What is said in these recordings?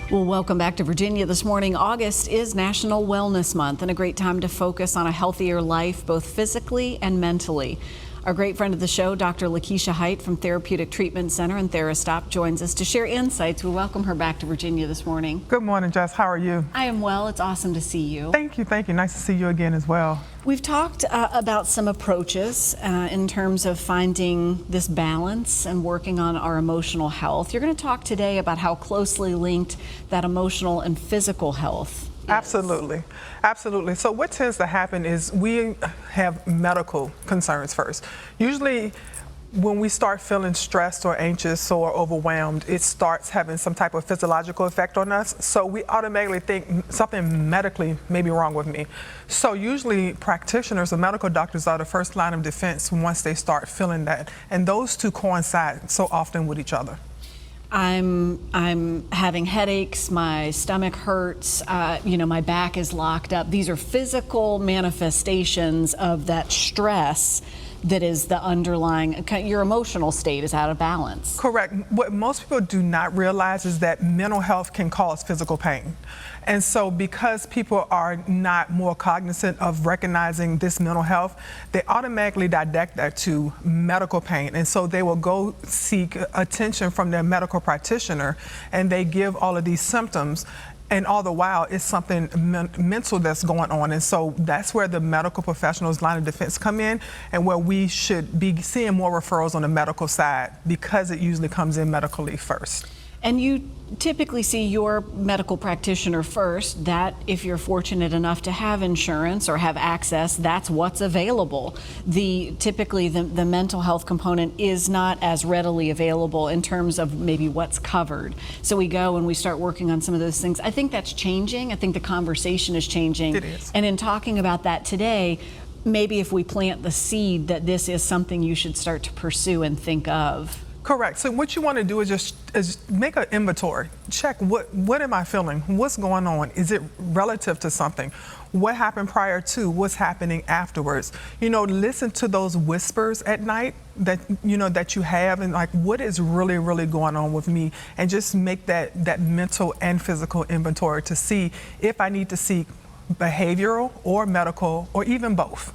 Well, welcome back to Virginia this morning. August is National Wellness Month and a great time to focus on a healthier life, both physically and mentally. Our great friend of the show, Dr. LeKeisha Hite from Therapeutic Treatment Center and Therastop, joins us to share insights. We welcome her back to Virginia this morning. Good morning, Jess. How are you? I am well. It's awesome to see you. Thank you. Thank you. Nice to see you again as well. We've talked about some approaches in terms of finding this balance and working on our emotional health. You're going to talk today about how closely linked that emotional and physical health is. Absolutely. Absolutely. So what tends to happen is we have medical concerns first. Usually when we start feeling stressed or anxious or overwhelmed, it starts having some type of physiological effect on us. So we automatically think something medically may be wrong with me. So usually practitioners or medical doctors are the first line of defense once they start feeling that. And those two coincide so often with each other. I'm having headaches, my stomach hurts, my back is locked up. These are physical manifestations of that stress that is the underlying, your emotional state is out of balance. Correct. What most people do not realize is that mental health can cause physical pain. And so because people are not more cognizant of recognizing this mental health, they automatically direct that to medical pain. And so they will go seek attention from their medical practitioner and they give all of these symptoms. And all the while, it's something mental that's going on. And so that's where the medical professionals' line of defense come in and where we should be seeing more referrals on the medical side because it usually comes in medically first. And you typically see your medical practitioner first. That, if you're fortunate enough to have insurance or have access, that's what's available. Typically the mental health component is not as readily available in terms of maybe what's covered. So we go and we start working on some of those things. I think that's changing. I think the conversation is changing. It is. And in talking about that today, maybe if we plant the seed that this is something you should start to pursue and think of. Correct. So what you want to do is just make an inventory. Check what am I feeling? What's going on? Is it relative to something? What happened prior to? What's happening afterwards? Listen to those whispers at night that you have, and like what is really, really going on with me, and just make that mental and physical inventory to see if I need to seek behavioral or medical or even both.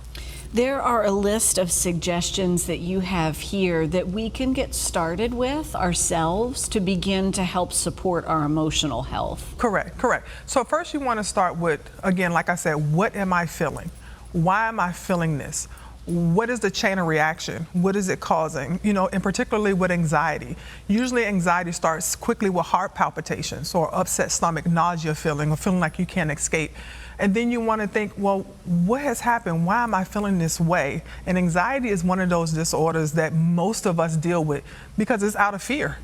There are a list of suggestions that you have here that we can get started with ourselves to begin to help support our emotional health. Correct. So first you want to start with, again, like I said, what am I feeling? Why am I feeling this? What is the chain of reaction? What is it causing? And particularly with anxiety. Usually anxiety starts quickly with heart palpitations or upset stomach, nausea feeling, or feeling like you can't escape. And then you want to think, well, what has happened? Why am I feeling this way? And anxiety is one of those disorders that most of us deal with because it's out of fear.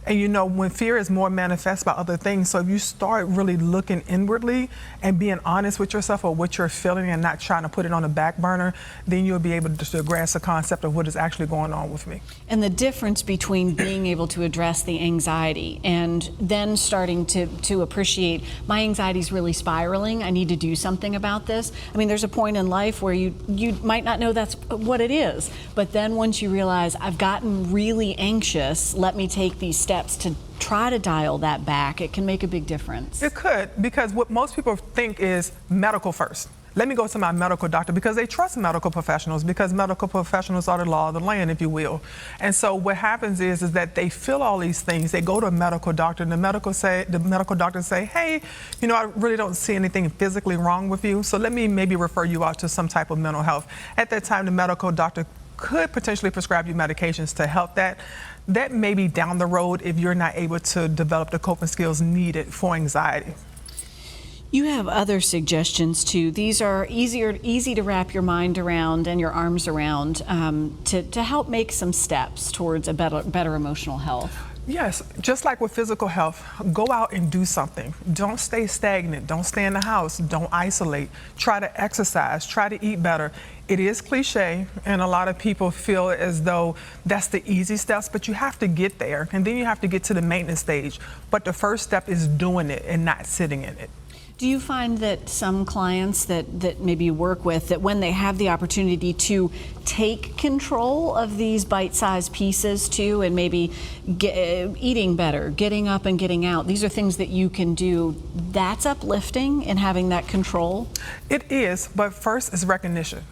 And when fear is more manifest by other things, so if you start really looking inwardly and being honest with yourself or what you're feeling and not trying to put it on the back burner, then you'll be able to grasp the concept of what is actually going on with me. And the difference between being able to address the anxiety and then starting to appreciate my anxiety is really spiraling, I need to do something about this. I mean, there's a point in life where you might not know that's what it is, but then once you realize I've gotten really anxious, let me take these steps to try to dial that back, it can make a big difference. It could, because what most people think is medical first. Let me go to my medical doctor, because they trust medical professionals, because medical professionals are the law of the land, if you will. And so what happens is that they feel all these things. They go to a medical doctor, and the medical doctor say, hey, I really don't see anything physically wrong with you, so let me maybe refer you out to some type of mental health. At that time, the medical doctor could potentially prescribe you medications to help that. That may be down the road if you're not able to develop the coping skills needed for anxiety. You have other suggestions too. These are easy to wrap your mind around and your arms around to help make some steps towards a better emotional health. Yes, just like with physical health, go out and do something. Don't stay stagnant. Don't stay in the house. Don't isolate. Try to exercise. Try to eat better. It is cliche, and a lot of people feel as though that's the easy steps, but you have to get there, and then you have to get to the maintenance stage. But the first step is doing it and not sitting in it. Do you find that some clients that maybe you work with, that when they have the opportunity to take control of these bite-sized pieces too, and maybe eating better, getting up and getting out, these are things that you can do, that's uplifting in having that control? It is, but first is recognition.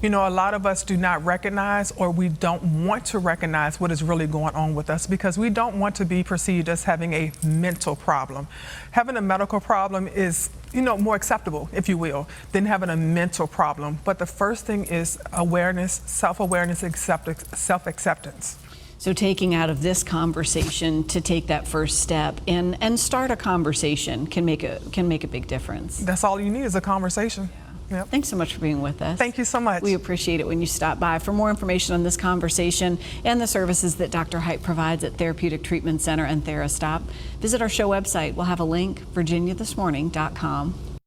You know, a lot of us do not recognize, or we don't want to recognize what is really going on with us, because we don't want to be perceived as having a mental problem. Having a medical problem is, you know, more acceptable, if you will, than having a mental problem. But the first thing is awareness, self-awareness, self-acceptance. So taking out of this conversation to take that first step and start a conversation can make a big difference. That's all you need is a conversation. Yep. Thanks so much for being with us. Thank you so much. We appreciate it when you stop by. For more information on this conversation and the services that Dr. Hite provides at Therapeutic Treatment Center and TheraStop, visit our show website. We'll have a link, virginiathismorning.com.